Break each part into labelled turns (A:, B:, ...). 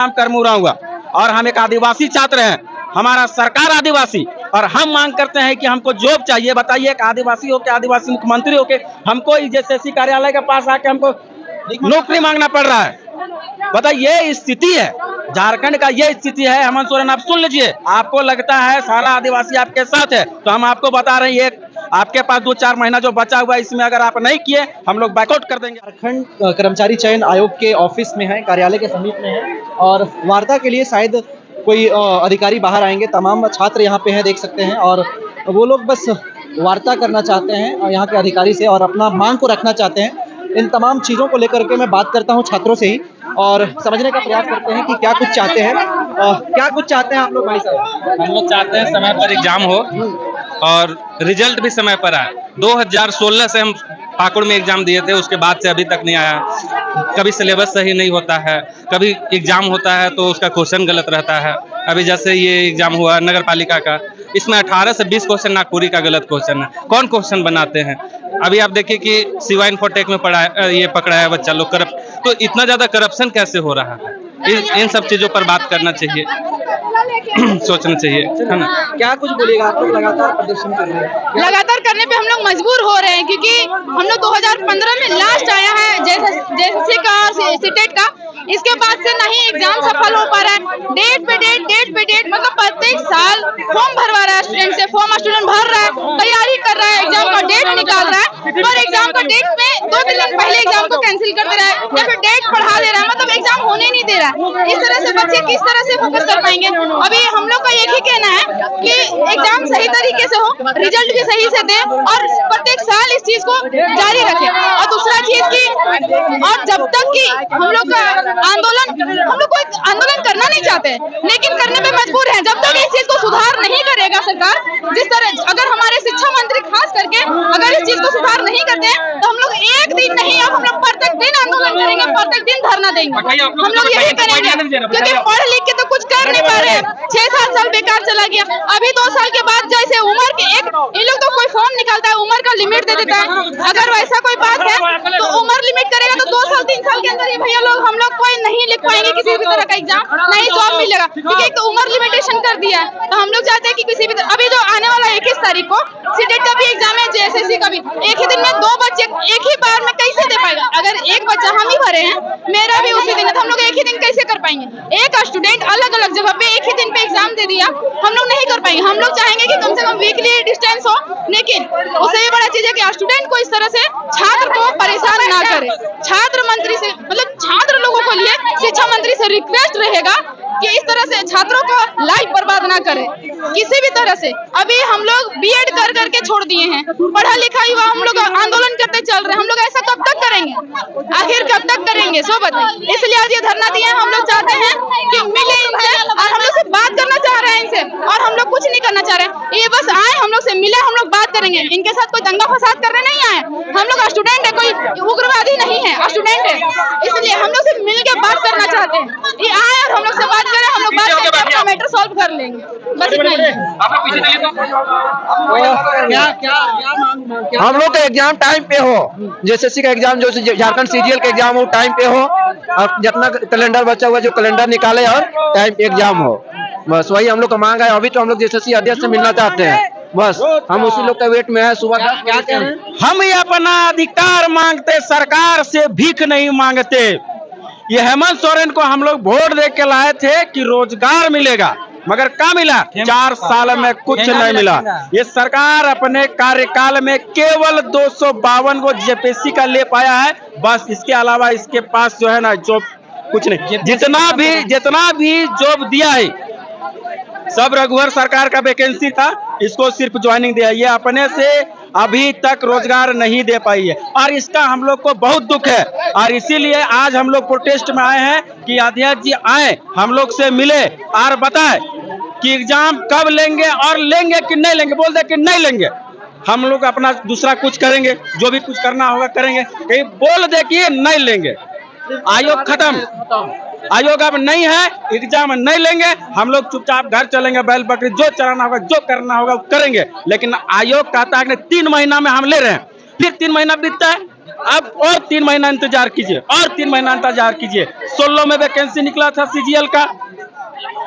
A: नाम करमुरा हुआ और हम एक आदिवासी छात्र हैं। हमारा सरकार आदिवासी और हम मांग करते हैं कि हमको जॉब चाहिए। बताइए, एक आदिवासी हो के, आदिवासी मुख्यमंत्री हो के हमको जेएसएससी कार्यालय के पास आके हमको नौकरी मांगना पड़ रहा है। बताइए, ये स्थिति है झारखंड का, ये स्थिति है। हेमंत सोरेन, आप सुन लीजिए, आपको लगता है सारा आदिवासी आपके साथ है, तो हम आपको बता रहे हैं, ये आपके पास 2-4 महीना जो बचा हुआ है, इसमें अगर आप नहीं किए हम लोग बैकआउट कर देंगे।
B: झारखंड कर्मचारी चयन आयोग के ऑफिस में है, कार्यालय के समीप में है और वार्ता के लिए शायद कोई अधिकारी बाहर आएंगे। तमाम छात्र यहाँ पे हैं, देख सकते हैं, और वो लोग बस वार्ता करना चाहते हैं यहाँ के अधिकारी से और अपना मांग को रखना चाहते हैं। इन तमाम चीज़ों को लेकर के मैं बात करता हूँ छात्रों से ही और समझने का प्रयास करते हैं कि क्या कुछ चाहते हैं। क्या कुछ चाहते हैं आप लोग भाई साहब?
C: हम लोग चाहते हैं समय पर एग्जाम हो और रिजल्ट भी समय पर आए। 2016 से हम पाकुड़ में एग्जाम दिए थे, उसके बाद से अभी तक नहीं आया। कभी सिलेबस सही नहीं होता है, कभी एग्जाम होता है तो उसका क्वेश्चन गलत रहता है। अभी जैसे ये एग्जाम हुआ नगर पालिका का, इसमें 18 से 20 क्वेश्चन नागपुरी का गलत क्वेश्चन है। कौन क्वेश्चन बनाते हैं? अभी आप देखिए कि सिवा इन्फोटेक में ये पकड़ा है बच्चा लोग करप्ट, तो इतना ज्यादा करप्शन कैसे हो रहा है? इन सब चीजों पर बात करना चाहिए, सोचना चाहिए, है ना?
B: क्या कुछ बोलिएगा? आप लोग लगातार प्रदर्शन कर रहे हैं।
D: लगातार करने पे हम लोग मजबूर हो रहे हैं क्योंकि हम लोग 2015 में लास्ट आया है जेएसएससी का, सीटेट का। इसके बाद से नहीं एग्जाम सफल हो पा रहा है। डेट पे डेट मतलब प्रत्येक साल फॉर्म भरवा रहा है स्टूडेंट से, फॉर्म स्टूडेंट भर रहा है, तैयारी कर रहा है, एग्जाम का डेट निकाल रहा है और एग्जाम का डेट में 2-3 दिन पहले एग्जाम को कैंसिल कर दे रहा है या फिर डेट बढ़ा दे रहा है, मतलब एग्जाम होने नहीं दे रहा है। इस तरह से बच्चे किस तरह से फोकस कर पाएंगे? अभी हम लोग का एक ही कहना है कि एग्जाम सही तरीके से हो, रिजल्ट भी सही से दे और प्रत्येक साल इस चीज को जारी रखे। और दूसरा चीज की, और जब तक कि हम लोग का आंदोलन, हम लोग कोई आंदोलन करना नहीं चाहते लेकिन करने पे मजबूर हैं। जब तक इस चीज को सुधार नहीं करेगा सरकार, जिस तरह अगर हमारे शिक्षा मंत्री खास करके अगर इस चीज को सुधार नहीं करते हैं तो हम लोग एक दिन नहीं, अब हम लोग प्रत्येक दिन आंदोलन करेंगे, प्रत्येक दिन धरना देंगे। हम लोग यही करेंगे क्योंकि पढ़ लिख के तो कुछ कर नहीं पा रहे हैं। 6-7 साल बेकार चला गया। अभी 2 साल के बाद जैसे उम्र के इन लोग तो कोई फॉर्म निकालता है, उम्र का लिमिट दे देता है। अगर वैसा कोई बात है तो उम्र लिमिट करेगा तो 2 साल 3 साल के अंदर ही भैया लोग हम लोग कोई नहीं लिख पाएंगे किसी भी तरह का एग्जाम, नहीं जॉब मिलेगा क्योंकि एक तो उम्र लिमिटेशन कर दिया है। तो हम लोग चाहते हैं कि किसी भी अभी जो आने वाला 21 तारीख को सीटेट का भी एग्जाम है, जेएसएससी का भी, एक ही दिन में 2 बच्चे एक ही बार में कैसे दे पाएगा? अगर एक बच्चा हम ही भरे हैं, मेरा भी उसी दिन है, तो हम लोग एक ही दिन कैसे कर पाएंगे? एक स्टूडेंट अलग अलग जगह पे एक ही दिन पे एग्जाम दे दिया, हम लोग नहीं कर पाएंगे। हम लोग चाहेंगे कि कम से कम वीकली डिस्टेंस हो, लेकिन उससे भी बड़ा चीज है कि स्टूडेंट को इस तरह से छात्र को परेशान ना करे। छात्र मंत्री से, मतलब छात्र लोगों को लिए शिक्षा मंत्री से रिक्वेस्ट रहेगा कि इस तरह से छात्रों को लाइफ बर्बाद ना करे किसी भी तरह से। अभी हम लोग बीएड कर करके छोड़ दिए हैं, पढ़ा लिखा युवा हम लोग आंदोलन करते चल रहे हैं। हम लोग ऐसा कब तक करेंगे? आखिर कब तक करेंगे? सो बताइए। इसलिए आज ये धरना दिए। हम लोग चाहते हैं कि मिले इनसे और हम लोग से बात करना चाह रहे हैं इनसे, और हम लोग कुछ नहीं करना चाह रहे हैं। ये बस आए, हम लोग से मिले, हम लोग बात करेंगे। इनके साथ कोई दंगा फसाद करने नहीं आए। हम लोग स्टूडेंट है, कोई उग्रवादी नहीं है, स्टूडेंट है। इसलिए हम लोग से मिल के बात करना चाहते हैं। ये आए और हम लोग से बात करें, हम लोग बात करके अपना मैटर सॉल्व कर लेंगे। बस इतना ही।
E: हम लोग का एग्जाम टाइम पे हो, जेएसएससी का एग्जाम जो झारखंड सीजीएल का एग्जाम हो टाइम पे हो, और जितना कैलेंडर बचा हुआ जो कैलेंडर निकाले और टाइम पे एग्जाम हो, बस वही हम लोग का मांग है। अभी तो हम लोग जेएसएससी अध्यक्ष से मिलना चाहते हैं, बस हम उसी लोग का वेट में है। सुबह 10 क्या कह रहे हैं?
A: हम ये अपना अधिकार मांगते, सरकार से भीख नहीं मांगते। ये हेमंत सोरेन को हम लोग वोट दे के लाए थे कि रोजगार मिलेगा, मगर क्या मिला? 4 साल में कुछ नहीं मिला। ये सरकार अपने कार्यकाल में केवल 252 को जेपीएससी का ले पाया है, बस। इसके अलावा इसके पास जो है ना जॉब कुछ नहीं। जितना भी जॉब दिया है सब रघुवर सरकार का वैकेंसी था, इसको सिर्फ ज्वाइनिंग दिया। ये अपने से अभी तक रोजगार नहीं दे पाई है और इसका हम लोग को बहुत दुख है। और इसीलिए आज हम लोग प्रोटेस्ट में आए हैं कि अध्यक्ष जी आए, हम लोग से मिले और बताए कि एग्जाम कब लेंगे और लेंगे कि नहीं लेंगे। बोल दे कि नहीं लेंगे, हम लोग अपना दूसरा कुछ करेंगे, जो भी कुछ करना होगा करेंगे। कहीं बोल दे कि नहीं लेंगे, आयोग खत्म, आयोग अब नहीं है, एग्जाम नहीं लेंगे, हम लोग चुपचाप घर चलेंगे, बैल बकरी जो चलाना होगा जो करना होगा करेंगे। लेकिन आयोग कहता है कि 3 महीना में हम ले रहे हैं, फिर 3 महीना बीतता है अब और 3 महीना इंतजार कीजिए, और 3 महीना इंतजार कीजिए। 16 में वैकेंसी निकला था सीजीएल का,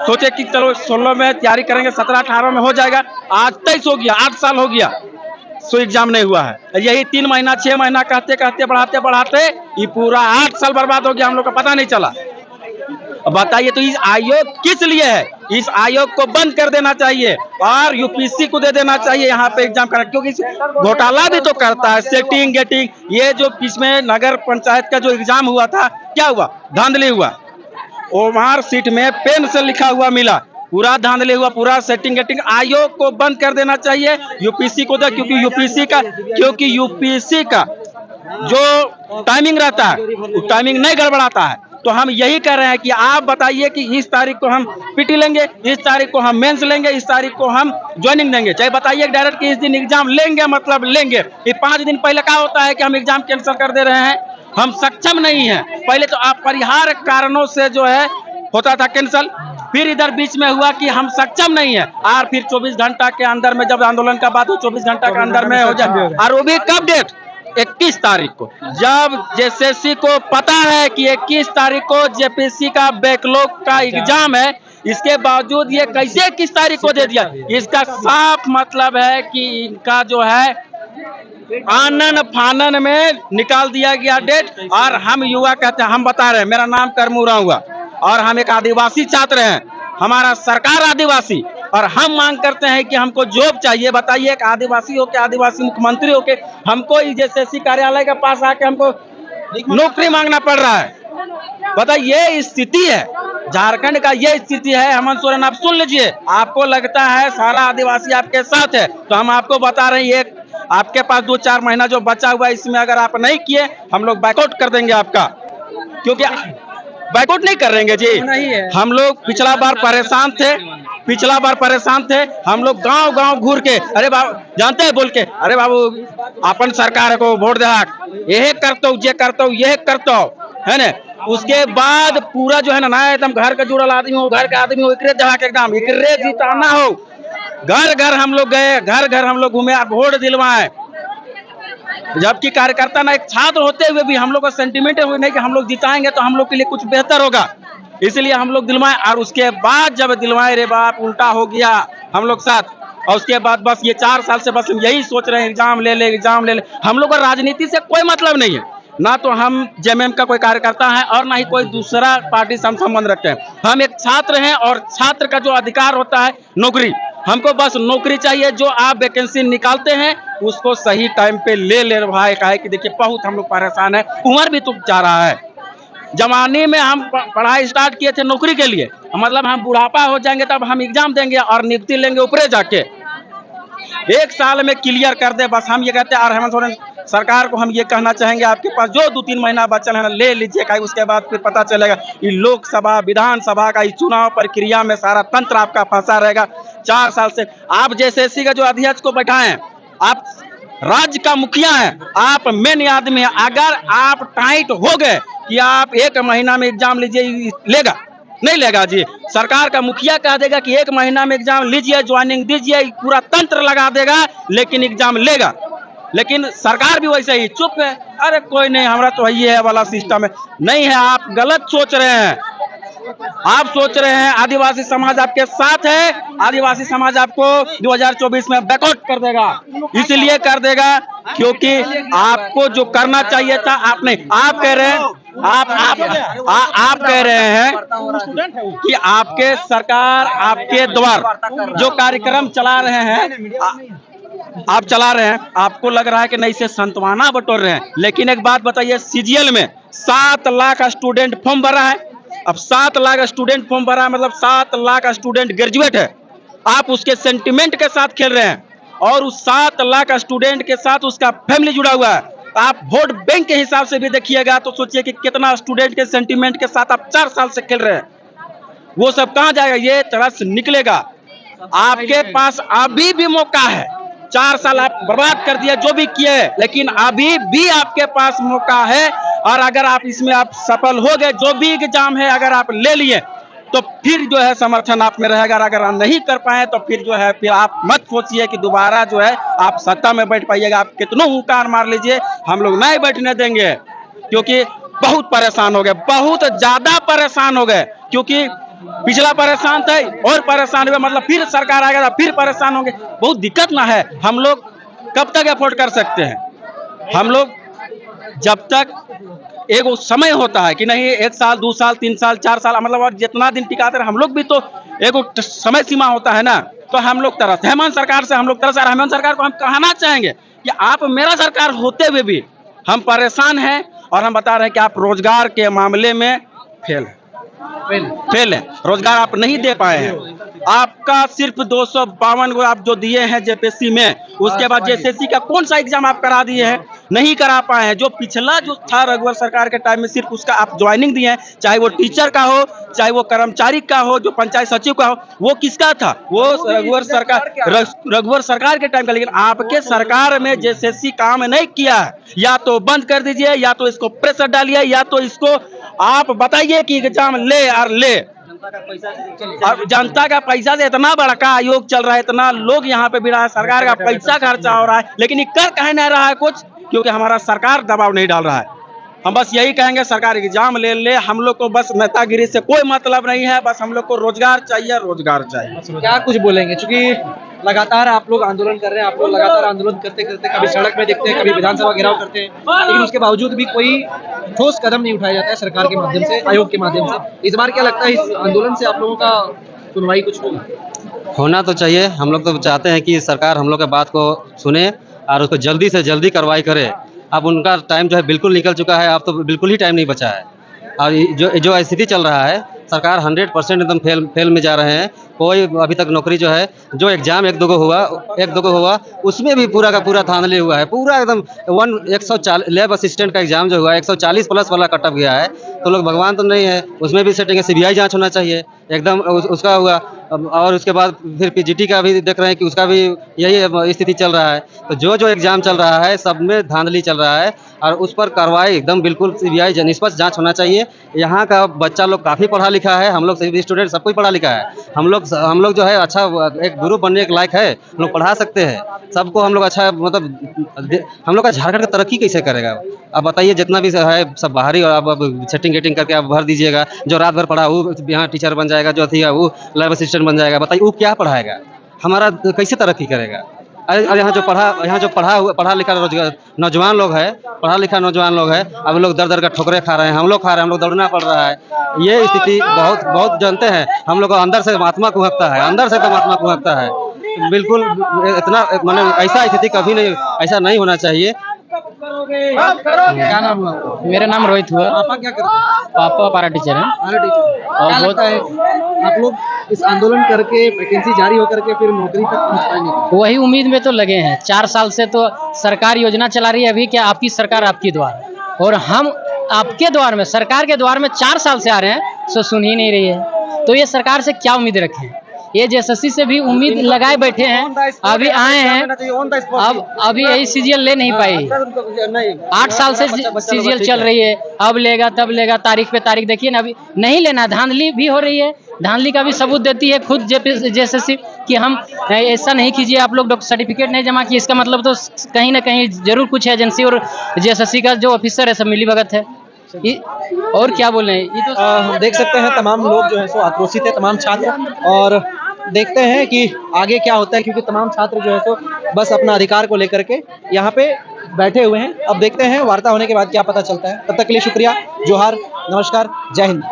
A: सोचे कि चलो 16 में तैयारी करेंगे, 17-18 में हो जाएगा। आज 23 हो गया, 8 साल हो गया, सो एग्जाम नहीं हुआ है। यही 3 महीना 6 महीना कहते कहते बढ़ाते बढ़ाते ये पूरा 8 साल बर्बाद हो गया, हम लोग का पता नहीं चला। अब बताइए तो इस आयोग किस लिए है? इस आयोग को बंद कर देना चाहिए और यूपीएससी को दे देना चाहिए यहाँ पे एग्जाम करना, क्योंकि घोटाला भी तो करता है, सेटिंग गेटिंग। ये जो इसमें नगर पंचायत का जो एग्जाम हुआ था, क्या हुआ? धांधली हुआ। ओमार सीट में पेन से लिखा हुआ मिला, पूरा धांधली हुआ, पूरा सेटिंग गेटिंग। आयोग को बंद कर देना चाहिए, यूपीएससी को दे, क्योंकि यूपीएससी का जो टाइमिंग रहता है वो टाइमिंग नहीं गड़बड़ाता है। तो हम यही कह रहे हैं कि आप बताइए कि इस तारीख को हम पीटी लेंगे, इस तारीख को हम मेंस लेंगे, इस तारीख को हम ज्वाइनिंग देंगे, चाहे बताइए डायरेक्ट कि इस दिन एग्जाम लेंगे, मतलब लेंगे। ये 5 दिन पहले क्या होता है कि हम एग्जाम कैंसिल कर दे रहे हैं, हम सक्षम नहीं हैं। पहले तो अपरिहार्य कारणों से जो है होता था कैंसिल, फिर इधर बीच में हुआ कि हम सक्षम नहीं है, और फिर 24 घंटा के अंदर में जब आंदोलन का बात हो, 24 घंटा के अंदर में हो जाए। और वो भी कब डेट? 21 तारीख को, जब जेएसएससी को पता है कि 21 तारीख को जेपीएससी का बैकलॉग का एग्जाम है, इसके बावजूद ये कैसे 21 तारीख को दे दिया? इसका साफ मतलब है कि इनका जो है आनन फानन में निकाल दिया गया डेट। और हम युवा कहते हैं, हम बता रहे हैं, मेरा नाम करमुरा हुआ और हम एक आदिवासी छात्र हैं, हमारा सरकार आदिवासी, और हम मांग करते हैं कि हमको जॉब चाहिए। बताइए, एक आदिवासी हो के, आदिवासी मुख्यमंत्री हो के हमको जेएसएससी कार्यालय के पास आके हमको नौकरी मांगना पड़ रहा है। बताइए, ये स्थिति है झारखंड का, ये स्थिति है। हेमंत सोरेन, आप सुन लीजिए, आपको लगता है सारा आदिवासी आपके साथ है, तो हम आपको बता रहे हैं, ये आपके पास 2-4 महीना जो बचा हुआ है, इसमें अगर आप नहीं किए, हम लोग बैकआउट कर देंगे आपका। क्योंकि बैकआउट नहीं करेंगे जी, हम लोग पिछला बार परेशान थे, हम लोग गांव घूर के, अरे बाबू जानते हैं, बोल के, अरे बाबू अपन सरकार को वोट दे, ये करता हूँ, ये करता हूँ, ये करता हूँ, है ना। उसके बाद पूरा जो है ना एकदम घर का जुड़ल आदमी हो, घर का आदमी हो, एकरे जगह के एकदम एकरे जिताना हो। घर घर हम लोग गए, घर घर हम लोग घूमे, वोट दिलवाए, जबकि कार्यकर्ता ना एक छात्र होते हुए भी हम लोग का सेंटिमेंट है नहीं कि हम लोग जिताएंगे तो हम लोग के लिए कुछ बेहतर होगा, इसलिए हम लोग दिलवाए। और उसके बाद जब दिलवाए, रे बाप, उल्टा हो गया हम लोग साथ। और उसके बाद बस ये 4 साल से बस हम यही सोच रहे हैं, एग्जाम ले ले, एग्जाम ले ले। हम लोग का राजनीति से कोई मतलब नहीं है, ना तो हम जेएमएम का कोई कार्यकर्ता है और ना ही कोई दूसरा पार्टी से हम संबंध रखते हैं। हम एक छात्र हैं और छात्र का जो अधिकार होता है नौकरी, हमको बस नौकरी चाहिए। जो आप वैकेंसी निकालते हैं उसको सही टाइम पे ले भाई, काहे कि देखिए बहुत हम लोग परेशान है, उम्र भी तो जा रहा है। जवानी में हम पढ़ाई स्टार्ट किए थे नौकरी के लिए, मतलब हम बुढ़ापा हो जाएंगे तब हम एग्जाम देंगे और नियुक्ति लेंगे ऊपरे जाके। 1 साल में क्लियर कर दे, बस हम ये कहते हैं। और हेमंत सोरेन सरकार को हम ये कहना चाहेंगे, आपके पास जो 2-3 महीना बचल है ना, ले लीजिए, काहे उसके बाद फिर पता चलेगा ये लोकसभा विधानसभा का इस चुनाव प्रक्रिया में सारा तंत्र आपका फंसा रहेगा। 4 साल से आप जेएसएससी का जो अध्यक्ष को बैठाए, आप राज्य का मुखिया है, आप मेन आदमी है। अगर आप टाइट हो गए कि आप 1 महीना में एग्जाम लीजिए, लेगा नहीं लेगा जी। सरकार का मुखिया कह देगा कि 1 महीना में एग्जाम लीजिए, ज्वाइनिंग दीजिए, पूरा तंत्र लगा देगा, लेकिन एग्जाम लेगा। लेकिन सरकार भी वैसे ही चुप है, अरे कोई नहीं, हमारा तो ये है वाला सिस्टम है। नहीं है, आप गलत सोच रहे हैं। आप सोच रहे हैं आदिवासी समाज आपके साथ है, आदिवासी समाज आपको 2024 में बैकआउट कर देगा। इसलिए कर देगा क्योंकि आपको जो करना चाहिए था आप नहीं। आप कह रहे हैं, आप कह रहे हैं कि आपके सरकार आपके द्वार जो कार्यक्रम चला रहे हैं, आप चला रहे हैं, आपको लग रहा है कि नहीं से संतवाना बटोर रहे हैं। लेकिन एक बात बताइए, सीजीएल में 7 लाख स्टूडेंट फॉर्म भरा है। अब 7 लाख स्टूडेंट फॉर्म भरा है, मतलब 7 लाख स्टूडेंट ग्रेजुएट है। आप उसके सेंटिमेंट के साथ खेल रहे हैं और उस 7 लाख स्टूडेंट के साथ उसका फैमिली जुड़ा हुआ है। आप वोट बैंक के हिसाब से भी देखिएगा तो सोचिए कि कितना स्टूडेंट के सेंटिमेंट के साथ आप 4 साल से खेल रहे हैं। वो सब कहाँ जाएगा? ये तरह से निकलेगा। आपके पास अभी भी मौका है। 4 साल आप बर्बाद कर दिए जो भी किए, लेकिन अभी भी आपके पास मौका है। और अगर आप इसमें आप सफल हो गए, जो भी एग्जाम है अगर आप ले लिए, तो फिर जो है समर्थन आप में रहेगा। अगर आप नहीं कर पाए तो फिर जो है फिर आप मत सोचिए कि दोबारा जो है आप सत्ता में बैठ पाइएगा। आप कितनों हुंकार मार लीजिए, हम लोग नहीं बैठने देंगे, क्योंकि बहुत परेशान हो गए, बहुत ज्यादा परेशान हो गए। क्योंकि पिछला परेशान थे और परेशान हुए, मतलब फिर सरकार आएगा तो फिर परेशान होंगे। बहुत दिक्कत ना है, हम लोग कब तक अफोर्ड कर सकते हैं? हम लोग जब तक एक वो समय होता है कि नहीं 1 साल 2 साल 3 साल 4 साल, मतलब और जितना दिन टिकाते रहे, हम लोग भी तो एक समय सीमा होता है ना। तो हम लोग तरस हेमंत सरकार से, हम लोग तरस, हेमंत सरकार को हम कहना चाहेंगे कि आप मेरा सरकार होते हुए भी हम परेशान हैं और हम बता रहे हैं कि आप रोजगार के मामले में फेल है, रोजगार आप नहीं दे पाए हैं। आपका सिर्फ 252 को आप जो दिए हैं जेपीएससी में, उसके बाद जेएसएससी का कौन सा एग्जाम आप करा दिए हैं? नहीं करा पाए हैं। जो पिछला जो था रघुवर सरकार के टाइम में सिर्फ उसका आप ज्वाइनिंग दिए हैं, चाहे वो टीचर का हो, चाहे वो कर्मचारी का हो, जो पंचायत सचिव का हो, वो किसका था? वो रघुवर सरकार के टाइम का। लेकिन आपके सरकार में जेएसएससी काम नहीं किया है। या तो बंद कर दीजिए, या तो इसको प्रेशर डालिए, या तो इसको आप बताइए कि एग्जाम ले और ले। और जनता का पैसा से इतना बड़ा आयोग चल रहा है, इतना लोग यहाँ पे भी रहा है, सरकार का पैसा खर्चा हो रहा है, लेकिन ये कर कहीं नहीं रहा है कुछ, क्योंकि हमारा सरकार दबाव नहीं डाल रहा है। हम बस यही कहेंगे सरकार एग्जाम ले ले, हम लोग को बस नेतागिरी से कोई मतलब नहीं है, बस हम लोग को रोजगार चाहिए, रोजगार चाहिए।
B: क्या कुछ बोलेंगे, क्योंकि लगातार आप लोग आंदोलन कर रहे हैं, आप लोग लगातार आंदोलन करते करते कभी सड़क में दिखते हैं, कभी विधानसभा घेराव करते हैं, लेकिन उसके बावजूद भी कोई ठोस कदम नहीं उठाया जाता है सरकार के माध्यम से, आयोग के माध्यम से। इस बार क्या लगता है इस आंदोलन से आप लोगों का सुनवाई कुछ
F: होना तो चाहिए। हम लोग तो चाहते हैं कि सरकार हम लोग की बात को सुने और उसको जल्दी से जल्दी कार्रवाई करे। अब उनका टाइम जो है बिल्कुल निकल चुका है, अब तो बिल्कुल ही टाइम नहीं बचा है। और जो स्थिति चल रहा है, सरकार 100% एकदम फेल में जा रहे हैं। कोई अभी तक नौकरी जो है, जो एग्जाम एक दो को हुआ उसमें भी पूरा का पूरा धांधली हुआ है। पूरा एकदम 140 लैब असिस्टेंट का एग्जाम जो हुआ है 140 प्लस वाला कटअप गया है। तो लोग भगवान तो नहीं है, उसमें भी सेटिंग है, सीबीआई जांच होना चाहिए एकदम उसका हुआ। और उसके बाद फिर पीजीटी का भी देख रहे हैं कि उसका भी यही स्थिति चल रहा है। तो जो एग्जाम चल रहा है सब में धांधली चल रहा है और उस पर कार्रवाई एकदम बिल्कुल सीबीआई निष्पक्ष जांच होना चाहिए। यहाँ का बच्चा लोग काफ़ी पढ़ा लिखा है, हम लोग सभी स्टूडेंट सब कोई पढ़ा लिखा है। हम लोग जो है अच्छा एक गुरु बनने के लायक है, हम लोग पढ़ा सकते हैं सबको। हम लोग अच्छा मतलब हम लोग का झारखंड का तरक्की कैसे करेगा? अब बताइए, जितना भी है सब बाहरी, और अब सेटिंग गेटिंग करके आप भर दीजिएगा। जो रात भर पढ़ा वो यहाँ टीचर बन जाएगा, जो थी वो लैब असिस्टेंट बन जाएगा। बताइए वो क्या पढ़ाएगा? हमारा कैसे तरक्की करेगा? अरे यहाँ जो पढ़ा लिखा नौजवान लोग है, पढ़ा लिखा नौजवान लोग है, अब लोग दर का ठोकरे खा रहे हैं, हम लोग खा रहे हैं, हम लोग दौड़ना पड़ रहा है। ये स्थिति बहुत जानते हैं हम लोग को, अंदर से आत्मा कुहकता है, अंदर से एकदम आत्मा कुहकता है। बिल्कुल इतना मतलब ऐसा स्थिति कभी नहीं, ऐसा नहीं होना चाहिए।
B: क्या नाम हुआ?
G: मेरा नाम रोहित हुआ।
B: पापा क्या करते हैं?
G: पापा पारा टीचर है।
B: क्या लगता है आप लोग इस आंदोलन करके वैकेंसी जारी होकर के फिर नौकरी तक पहुंच पाएंगे?
G: वही उम्मीद में तो लगे हैं। 4 साल से तो सरकार योजना चला रही है, अभी क्या आपकी सरकार आपकी द्वार, और हम आपके द्वार में, सरकार के द्वार में 4 साल से आ रहे हैं, सो सुन ही नहीं रही है। तो ये सरकार से क्या उम्मीद रखें? ये जेएसएससी से भी उम्मीद लगाए बैठे हैं, अभी आए हैं, अब अभी यही सीजीएल ले नहीं पाई। 8 साल से सीजीएल चल रही है, अब लेगा तब लेगा, तारीख पे तारीख देखिए ना, अभी नहीं लेना। धांधली भी हो रही है, धांधली का भी सबूत देती है खुद जेएसएससी कि हम ऐसा नहीं कीजिए, आप लोग सर्टिफिकेट नहीं जमा किए, इसका मतलब तो कहीं ना कहीं जरूर कुछ एजेंसी और जेएसएससी का जो ऑफिसर है सब मिलीभगत है। और क्या बोले, ये तो
B: देख सकते हैं तमाम लोग जो है सो आक्रोशित है, तमाम छात्र, और देखते हैं कि आगे क्या होता है, क्योंकि तमाम छात्र जो है सो बस अपना अधिकार को लेकर के यहाँ पे बैठे हुए हैं। अब देखते हैं वार्ता होने के बाद क्या पता चलता है। तब तक के लिए शुक्रिया, जोहार, नमस्कार, जय हिंद।